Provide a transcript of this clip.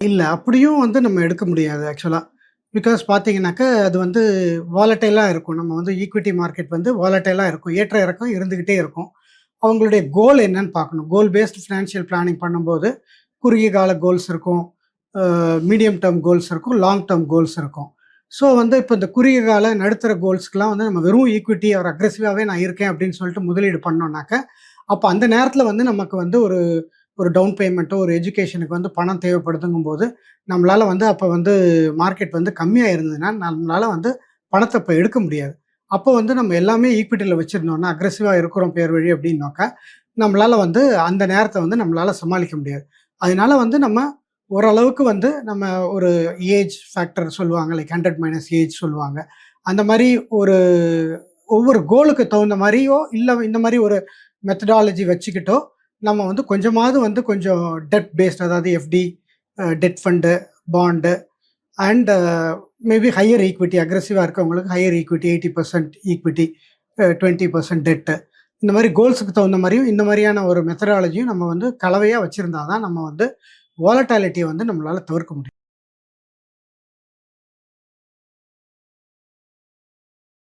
இல்ல. அப்படியும் வந்து நம்ம எடுக்க முடியாது ஆக்சுவலா. பிகாஸ் பார்த்தீங்கன்னாக்க, அது வந்து வாலடைலா இருக்கும். நம்ம வந்து ஈக்விட்டி மார்க்கெட் வந்து வாலடைலா இருக்கும். ஏற்ற இறக்கம் இருந்துகிட்டே இருக்கும். அவங்களுடைய கோல் என்னன்னு பார்க்கணும். கோல் பேஸ்ட் ஃபினான்ஷியல் பிளானிங் பண்ணும்போது, குறுகிய கால கோல்ஸ் இருக்கும். மீடியம் டெர்ம் கோல்ஸ் இருக்கும். லாங் டெர்ம் கோல்ஸ் இருக்கும். ஸோ வந்து இப்ப இந்த குறுகிய கால, நடுத்தர கோல்ஸ்க்குலாம் வந்து நம்ம வெறும் ஈக்விட்டி ஆர் அக்ரெசிவாவே நான் இருக்கேன் அப்படின்னு சொல்லிட்டு முதலீடு பண்ணோம்னாக்க, அப்ப அந்த நேரத்துல வந்து நமக்கு வந்து ஒரு ஒரு டவுன் பேமெண்ட்டோ, ஒரு எஜுகேஷனுக்கு வந்து பணம் தேவைப்படுதுங்கும்போது, நம்மளால வந்து அப்ப வந்து மார்க்கெட் வந்து கம்மியா இருந்ததுன்னா, நம்மளால வந்து பணத்த அப்ப எடுக்க முடியாது. அப்போ வந்து நம்ம எல்லாமே ஈக்விட்டில வச்சிருந்தோம்னா, அக்ரெசிவா இருக்கிறோம் பேர் வழி அப்படின்னாக்கா, நம்மளால வந்து அந்த நேரத்த வந்து நம்மளால சமாளிக்க முடியாது. அதனால வந்து நம்ம ஓரளவுக்கு வந்து நம்ம ஒரு ஏஜ் ஃபேக்டர் சொல்லுவாங்க. லைக் 100 மைனஸ் ஏஜ் சொல்லுவாங்க. அந்த மாரி ஒரு ஒவ்வொரு கோலுக்கு தகுந்த மாரியோ, இல்ல இந்த மாரி ஒரு மெத்தடாலஜி வச்சுக்கிட்டோ, நம்ம வந்து கொஞ்சமாவது வந்து கொஞ்சம் டெட் பேஸ்ட் அதாவது FD, debt fund, bond and maybe higher equity அக்ரெசிவா இருக்கவங்களுக்கு ஹையர் ஈக்விட்டி 80% ஈக்விட்டி, 20% டெட். இந்த மாரி கோல்ஸுக்கு தகுந்த மாரியும், இந்த மாரியான ஒரு மெத்தடாலஜியும் நம்ம வந்து கலவையா வச்சிருந்தா தான் நம்ம வந்து வாலட்டாலிட்டிய வந்து நம்மளால தவிர்க்க முடியும்.